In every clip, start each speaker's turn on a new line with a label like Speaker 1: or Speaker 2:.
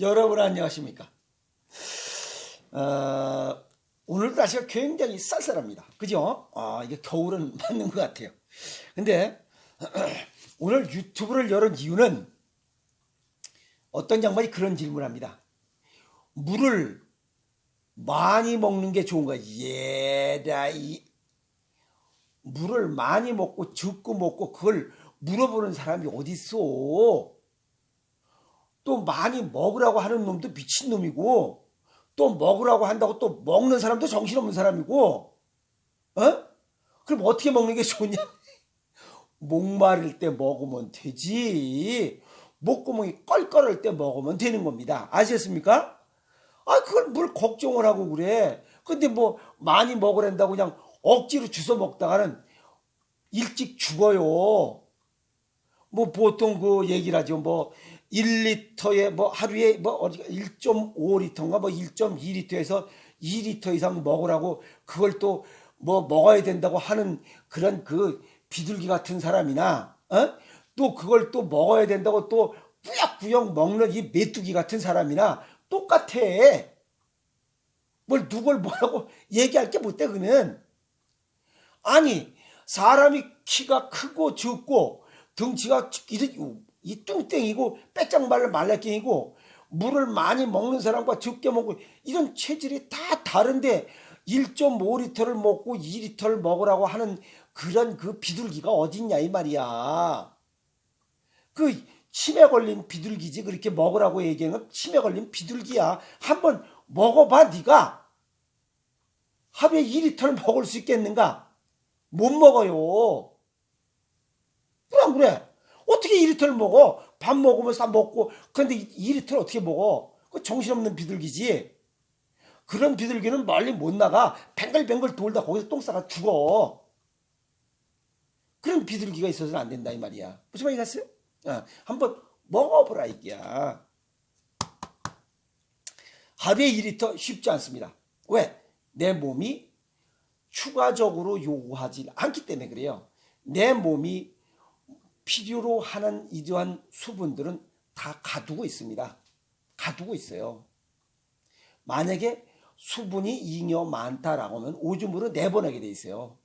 Speaker 1: 여러분 안녕하십니까? 오늘 날씨가 굉장히 쌀쌀합니다. 그죠? 이게 겨울은 맞는 것 같아요. 근데 오늘 유튜브를 열은 이유는 어떤 양반이 그런 질문을 합니다. 물을 많이 먹는 게 좋은가? 얘라, 물을 많이 먹고 적고 먹고 그걸 물어보는 사람이 어딨어? 또 많이 먹으라고 하는 놈도 미친놈이고 또 먹으라고 한다고 또 먹는 사람도 정신없는 사람이고 그럼 어떻게 먹는 게 좋냐? 목마를 때 먹으면 되지. 목구멍이 껄껄할 때 먹으면 되는 겁니다. 아시겠습니까? 그걸 뭘 걱정을 하고 그래. 근데 뭐 많이 먹으란다고 그냥 억지로 주워 먹다가는 일찍 죽어요. 뭐 보통 그 얘기를 하죠. 뭐 1리터에 뭐 하루에 뭐 1.5리터인가 뭐 1.2리터에서 2리터 이상 먹으라고 그걸 또 뭐 먹어야 된다고 하는 그런 그 비둘기 같은 사람이나 또 그걸 또 먹어야 된다고 또 꾸역꾸역 먹는 이 메뚜기 같은 사람이나 똑같아. 뭘 누굴 뭐라고 얘기할 게 못 돼 그는. 아니 사람이 키가 크고 적고 덩치가 이 뚱땡이고 빼짝말 말라깽이고 물을 많이 먹는 사람과 적게 먹고 이런 체질이 다 다른데 1.5리터를 먹고 2리터를 먹으라고 하는 그런 그 비둘기가 어딨냐 이 말이야. 그 치매 걸린 비둘기지 그렇게 먹으라고 얘기하는 치매 걸린 비둘기야. 한번 먹어봐 네가. 하루에 2리터를 먹을 수 있겠는가? 못 먹어요. 그래 안 그래? 어떻게 2리터를 먹어? 밥 먹으면서 다 먹고 그런데 2리터를 어떻게 먹어? 그 정신없는 비둘기지. 그런 비둘기는 멀리 못 나가. 뱅글뱅글 돌다 거기서 똥 싸가 죽어. 그런 비둘기가 있어서는 안 된다 이 말이야. 무슨 말이 났어요? 한번 먹어보라 이게야. 하루에 2리터 쉽지 않습니다. 왜? 내 몸이 추가적으로 요구하지 않기 때문에 그래요. 내 몸이 필요로 하는 이러한 수분들은 다 가두고 있습니다. 가두고 있어요. 만약에 수분이 잉여 많다라고 하면 오줌으로 내보내게 돼 있어요.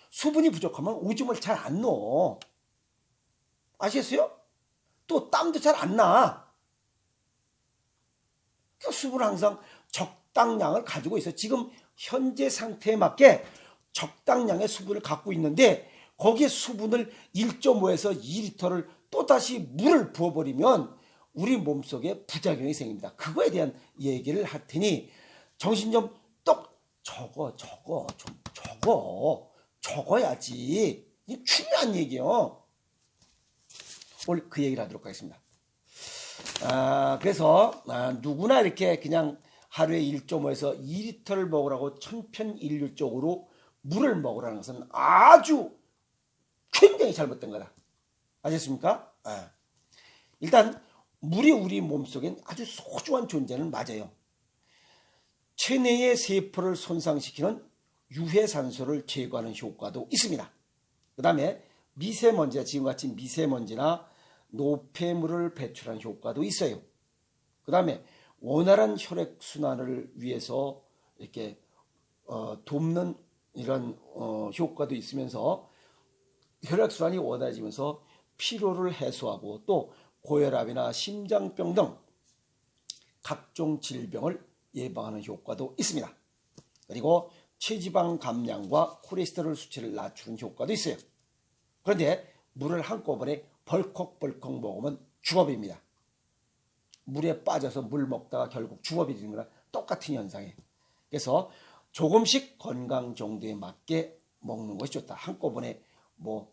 Speaker 1: 수분이 부족하면 오줌을 잘 안 넣어. 아시겠어요? 또 땀도 잘 안 나. 그러니까 수분은 항상 적당량을 가지고 있어요. 지금 현재 상태에 맞게 적당량의 수분을 갖고 있는데 거기에 수분을 1.5에서 2리터를 또다시 물을 부어버리면 우리 몸속에 부작용이 생깁니다. 그거에 대한 얘기를 할 테니 정신 좀 똑 적어야지. 이 중요한 얘기요. 오늘 그 얘기를 하도록 하겠습니다. 그래서 누구나 이렇게 그냥 하루에 1.5에서 2리터를 먹으라고 천편일률적으로 물을 먹으라는 것은 아주 굉장히 잘못된 거다. 아셨습니까? 일단 물이 우리 몸속엔 아주 소중한 존재는 맞아요. 체내의 세포를 손상시키는 유해산소를 제거하는 효과도 있습니다. 그 다음에 미세먼지나 지금같이 미세먼지나 노폐물을 배출하는 효과도 있어요. 그 다음에 원활한 혈액순환을 위해서 이렇게 돕는 이런 효과도 있으면서 혈액순환이 원활해지면서 피로를 해소하고 또 고혈압이나 심장병 등 각종 질병을 예방하는 효과도 있습니다. 그리고 체지방 감량과 콜레스테롤 수치를 낮추는 효과도 있어요. 그런데 물을 한꺼번에 벌컥벌컥 먹으면 죽어버립니다. 물에 빠져서 물 먹다가 결국 죽어버리는 거랑 똑같은 현상이에요. 그래서 조금씩 건강 정도에 맞게 먹는 것이 좋다. 한꺼번에 뭐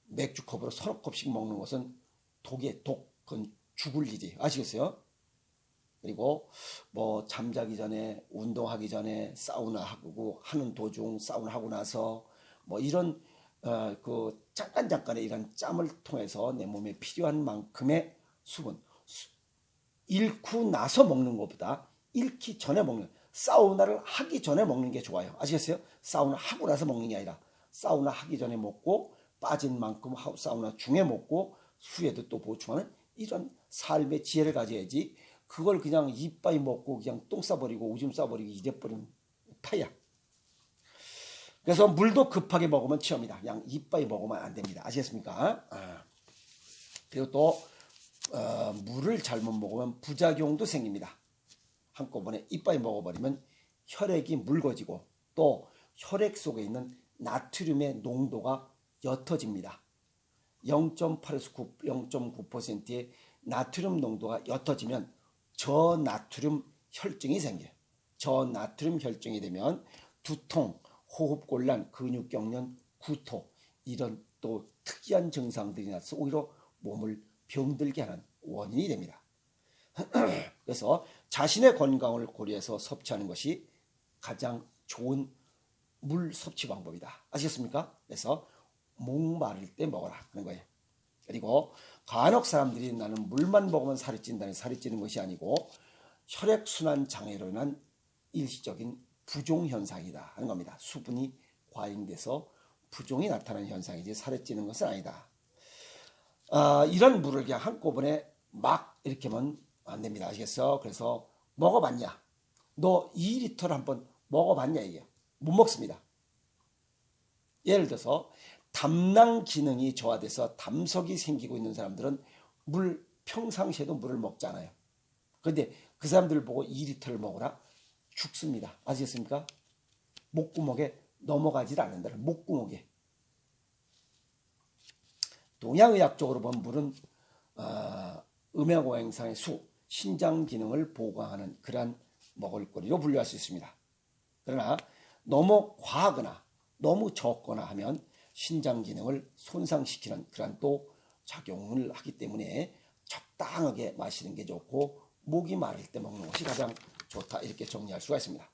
Speaker 1: 맥주컵으로 서너 컵씩 먹는 것은 독에 독, 그건 죽을 일이. 아시겠어요? 그리고 뭐 잠자기 전에 운동하기 전에 사우나 하고 하는 도중 사우나 하고 나서 뭐 이런 그 잠깐의 이런 짬을 통해서 내 몸에 필요한 만큼의 수분 잃고 나서 먹는 것보다 잃기 전에 먹는 사우나를 하기 전에 먹는 게 좋아요. 아시겠어요? 사우나 하고 나서 먹는 게 아니라 사우나 하기 전에 먹고 빠진 만큼 사우나 중에 먹고 후에도 또 보충하는 이런 삶의 지혜를 가져야지 그걸 그냥 이빠이 먹고 그냥 똥 싸버리고 오줌 싸버리고 이래버리면 파야. 그래서 물도 급하게 먹으면 치엽니다. 그냥 이빠이 먹으면 안 됩니다. 아시겠습니까? 그리고 또 물을 잘못 먹으면 부작용도 생깁니다. 한꺼번에 이빠이 먹어버리면 혈액이 묽어지고 또 혈액 속에 있는 나트륨의 농도가 옅어집니다. 0.8에서 0.9%의 나트륨 농도가 옅어지면 저나트륨 혈증이 생겨요. 저나트륨 혈증이 되면 두통, 호흡곤란, 근육경련, 구토 이런 또 특이한 증상들이 나서 오히려 몸을 병들게 하는 원인이 됩니다. 그래서 자신의 건강을 고려해서 섭취하는 것이 가장 좋은 물 섭취 방법이다. 아시겠습니까? 그래서 목마를 때 먹어라 하는 거예요. 그리고 간혹 사람들이 나는 물만 먹으면 살이 찐다니 살이 찌는 것이 아니고 혈액순환 장애로 인한 일시적인 부종 현상이다 하는 겁니다. 수분이 과잉돼서 부종이 나타나는 현상이지 살이 찌는 것은 아니다. 이런 물을 그냥 한꺼번에 막 이렇게 하면 안 됩니다. 아시겠어? 그래서 먹어봤냐? 너 2리터를 한번 먹어봤냐? 이게 못 먹습니다. 예를 들어서 담낭 기능이 저하돼서 담석이 생기고 있는 사람들은 평상시에도 물을 먹지 않아요. 그런데 그 사람들 보고 2리터를 먹어라? 죽습니다. 아시겠습니까? 목구멍에 넘어가질 않는다. 목구멍에. 동양의학적으로 보면 물은 음양오행상의 수, 신장 기능을 보강하는 그러한 먹을거리로 분류할 수 있습니다. 그러나 너무 과하거나 너무 적거나 하면 신장 기능을 손상시키는 그러한 또 작용을 하기 때문에 적당하게 마시는 게 좋고 목이 마를 때 먹는 것이 가장 좋다 이렇게 정리할 수가 있습니다.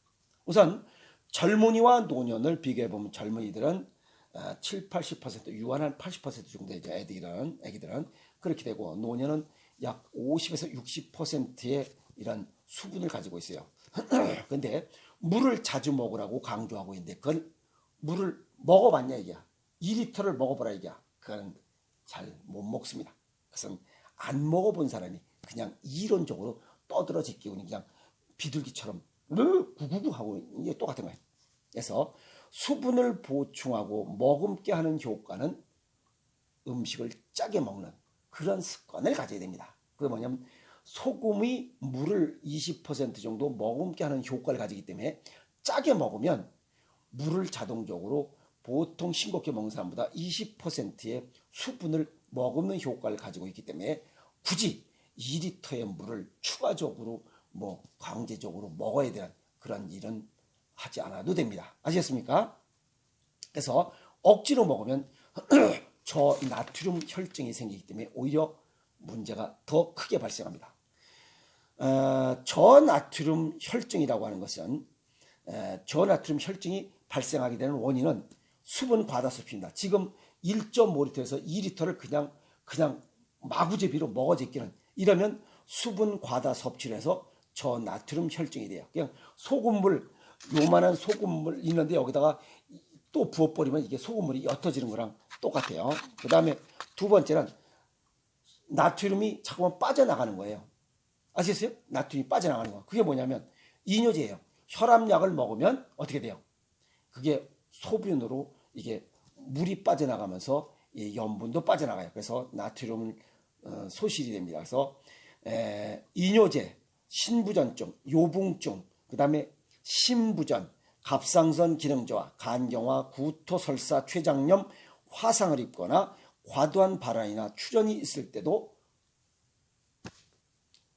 Speaker 1: 우선 젊은이와 노년을 비교해보면 젊은이들은 7, 80% 유한한 80% 정도 되죠. 애기들은 그렇게 되고 노년은 약 50에서 60%의 이런 수분을 가지고 있어요. 그런데 물을 자주 먹으라고 강조하고 있는데 그건 물을 먹어봤냐 이게야. 2리터를 먹어보라 이게야. 그건 잘 못 먹습니다. 그것은 안 먹어본 사람이 그냥 이론적으로 떠들어 제끼고 그냥 비둘기처럼 구구구 하고 이게 똑같은 거예요. 그래서 수분을 보충하고 머금게 하는 효과는 음식을 짜게 먹는 그런 습관을 가져야 됩니다. 그게 뭐냐면 소금이 물을 20% 정도 머금게 하는 효과를 가지기 때문에 짜게 먹으면 물을 자동적으로 보통 싱겁게 먹는 사람보다 20%의 수분을 머금는 효과를 가지고 있기 때문에 굳이 2리터의 물을 추가적으로 강제적으로 먹어야 되는 그런 일은 하지 않아도 됩니다. 아시겠습니까? 그래서 억지로 먹으면 저나트륨 혈증이 생기기 때문에 오히려 문제가 더 크게 발생합니다. 저나트륨 혈증이라고 하는 것은 저나트륨 혈증이 발생하게 되는 원인은 수분 과다 섭취입니다. 지금 1.5리터에서 2리터를 그냥 마구제비로 먹어 제끼는 이러면 수분 과다 섭취를 해서 저나트륨 혈증이 돼요. 그냥 소금물 요만한 소금물 있는데 여기다가 또 부어버리면 이게 소금물이 옅어지는 거랑 똑같아요. 그 다음에 두 번째는 나트륨이 자꾸만 빠져나가는 거예요. 아시겠어요? 나트륨이 빠져나가는 거. 그게 뭐냐면 이뇨제예요. 혈압약을 먹으면 어떻게 돼요? 그게 소변으로 이게 물이 빠져나가면서 이 염분도 빠져나가요. 그래서 나트륨은 소실이 됩니다. 그래서 이뇨제, 신부전증, 요붕증, 그 다음에 심부전, 갑상선 기능 저하, 간경화, 구토, 설사, 췌장염, 화상을 입거나 과도한 발환이나 출현이 있을 때도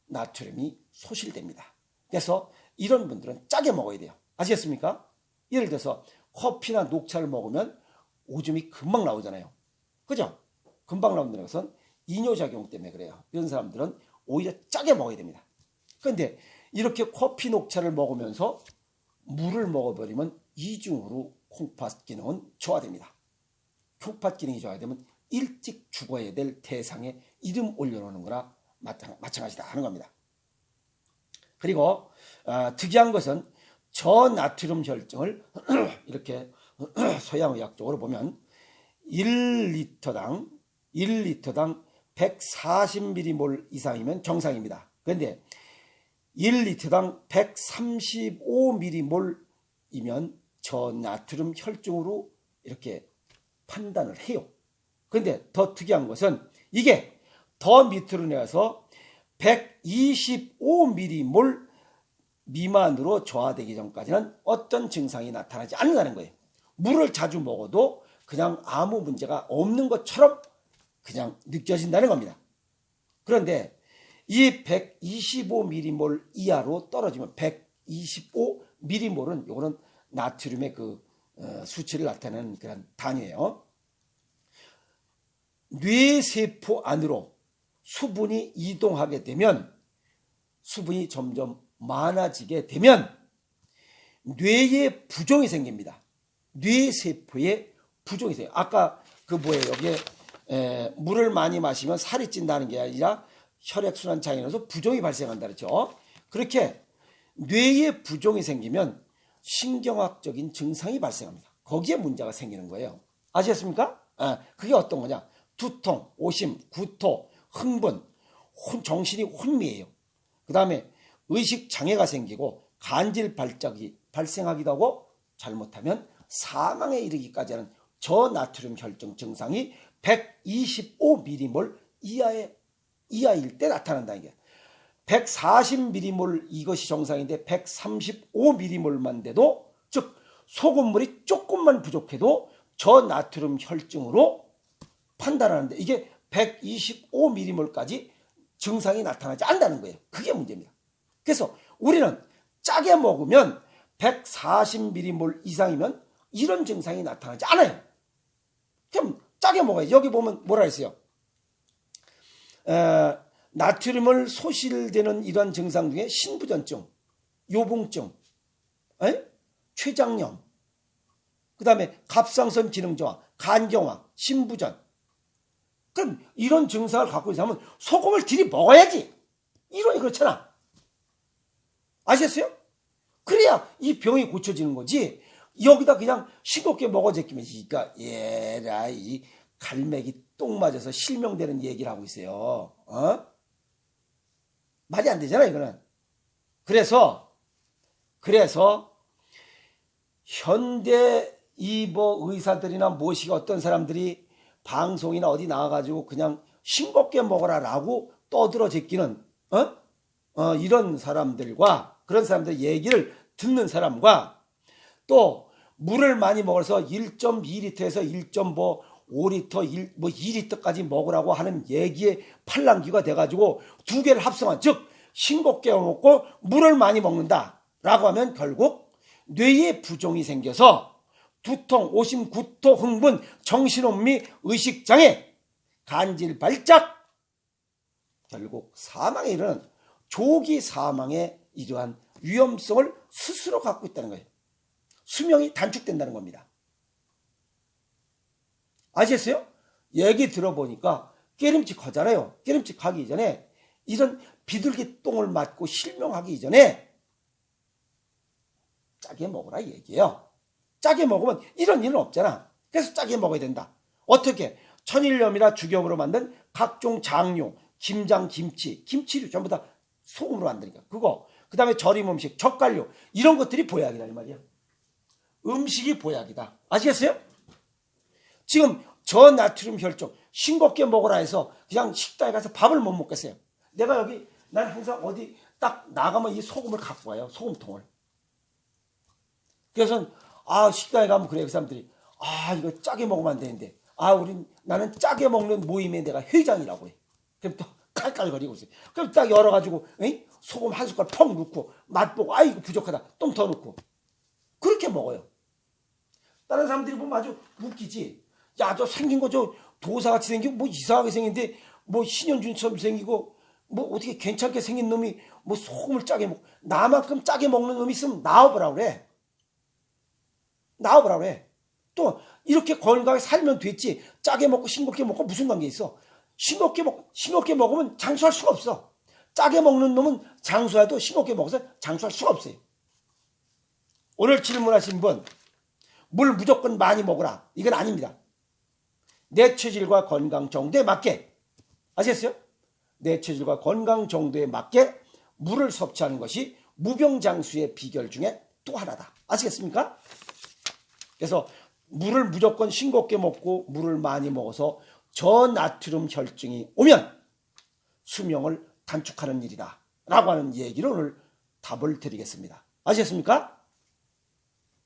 Speaker 1: 나트륨이 소실됩니다. 그래서 이런 분들은 짜게 먹어야 돼요. 아시겠습니까? 예를 들어서 커피나 녹차를 먹으면 오줌이 금방 나오잖아요. 그죠? 금방 나오는 것은 이뇨작용 때문에 그래요. 이런 사람들은 오히려 짜게 먹어야 됩니다. 그런데 이렇게 커피, 녹차를 먹으면서 물을 먹어버리면 이중으로 콩팥 기능은 저하됩니다. 콩팥 기능이 저하되면 일찍 죽어야 될 대상에 이름 올려놓는 거나 마찬가지다 하는 겁니다. 그리고 특이한 것은 저나트륨 혈증을 이렇게 서양의학적으로 보면 1리터당 140mm몰 이상이면 정상입니다. 그런데 1리터당 135mg몰이면 저나트륨 혈증으로 이렇게 판단을 해요. 그런데 더 특이한 것은 이게 더 밑으로 내려서 125mg몰 미만으로 저하되기 전까지는 어떤 증상이 나타나지 않는다는 거예요. 물을 자주 먹어도 그냥 아무 문제가 없는 것처럼 그냥 느껴진다는 겁니다. 그런데 이 125mg몰 이하로 떨어지면 125mg몰은 요거는 나트륨의 그 수치를 나타내는 그런 단위예요. 뇌세포 안으로 수분이 이동하게 되면 수분이 점점 많아지게 되면 뇌에 부종이 생깁니다. 뇌세포에 부종이 생겨요. 아까 그 뭐예요? 여기에 물을 많이 마시면 살이 찐다는 게 아니라 혈액순환 장애로서 부종이 발생한다 그렇죠. 그렇게 뇌에 부종이 생기면 신경학적인 증상이 발생합니다. 거기에 문제가 생기는 거예요. 아시겠습니까? 그게 어떤 거냐? 두통, 오심, 구토, 흥분, 정신이 혼미해요. 그 다음에 의식 장애가 생기고 간질 발작이 발생하기도 하고 잘못하면 사망에 이르기까지 하는 저나트륨 혈증 증상이 125mg몰 이하일 때 나타난다는 게 140mg몰 이것이 정상인데 135mg몰만 돼도 즉 소금물이 조금만 부족해도 저나트륨 혈증으로 판단하는데 이게 125mg몰까지 증상이 나타나지 않는다는 거예요. 그게 문제입니다. 그래서 우리는 짜게 먹으면 140mg몰 이상이면 이런 증상이 나타나지 않아요. 그럼 짜게 먹어야지. 여기 보면 뭐라 했어요? 나트륨을 소실되는 이러한 증상 중에 신부전증, 요붕증, 췌장염, 그 다음에 갑상선 기능 저하, 간경화, 신부전. 그럼 이런 증상을 갖고 있으면 소금을 들이 먹어야지. 이론이 그렇잖아. 아셨어요? 그래야 이 병이 고쳐지는 거지. 여기다 그냥 싱겁게 먹어 제끼면 그러니까 얘라 이 갈매기 똥 맞아서 실명되는 얘기를 하고 있어요. 말이 안 되잖아 이거는. 그래서 현대 이뭐 의사들이나 모시가 어떤 사람들이 방송이나 어디 나와가지고 그냥 싱겁게 먹어라라고 떠들어 제끼는 이런 사람들과 그런 사람들 얘기를 듣는 사람과 또 물을 많이 먹어서 1.2리터에서 1.5리터, 2리터까지 먹으라고 하는 얘기에 팔랑귀가 돼가지고 두 개를 합성한 즉 싱겁게 먹고 물을 많이 먹는다라고 하면 결국 뇌에 부종이 생겨서 두통, 오심, 구토, 흥분, 정신혼미, 의식장애, 간질 발작 결국 사망에 이르는 조기 사망의 이러한 위험성을 스스로 갖고 있다는 거예요. 수명이 단축된다는 겁니다. 아시겠어요? 얘기 들어보니까 깨름칙하잖아요. 깨름칙하기 이전에 이런 비둘기 똥을 맞고 실명하기 이전에 짜게 먹으라 얘기예요. 짜게 먹으면 이런 일은 없잖아. 그래서 짜게 먹어야 된다. 어떻게? 천일염이나 죽염으로 만든 각종 장류, 김장, 김치류 전부 다 소금으로 만드니까 그거. 그 다음에 절임 음식, 젓갈류 이런 것들이 보약이다 이 말이야. 음식이 보약이다. 아시겠어요? 지금 저나트륨 혈증 싱겁게 먹으라 해서 그냥 식당에 가서 밥을 못 먹겠어요. 내가 여기 난 항상 어디 딱 나가면 이 소금을 갖고 와요. 소금통을. 그래서 식당에 가면 그래 그 사람들이 이거 짜게 먹으면 안 되는데 나는 짜게 먹는 모임에 내가 회장이라고 해. 그럼 또 깔깔거리고 있어요. 그럼 딱 열어가지고 소금 한 숟갈 펑 넣고 맛보고 이거 부족하다 좀 더 넣고 그렇게 먹어요. 다른 사람들이 보면 아주 웃기지. 야, 저 생긴 거 저 도사같이 생기고 뭐 이상하게 생긴데 뭐 신현준처럼 생기고 뭐 어떻게 괜찮게 생긴 놈이 뭐 소금을 짜게 먹고 나만큼 짜게 먹는 놈이 있으면 나와보라 그래. 나와보라 그래. 또 이렇게 건강하게 살면 됐지. 짜게 먹고 싱겁게 먹고 무슨 관계 있어. 싱겁게 먹으면 장수할 수가 없어. 짜게 먹는 놈은 장수해도 싱겁게 먹어서 장수할 수가 없어요. 오늘 질문하신 분, 물 무조건 많이 먹으라. 이건 아닙니다. 내 체질과 건강 정도에 맞게, 아시겠어요? 내 체질과 건강 정도에 맞게 물을 섭취하는 것이 무병장수의 비결 중에 또 하나다. 아시겠습니까? 그래서 물을 무조건 싱겁게 먹고 물을 많이 먹어서 저나트륨 혈증이 오면 수명을 단축하는 일이다 라고 하는 얘기를 오늘 답을 드리겠습니다. 아시겠습니까?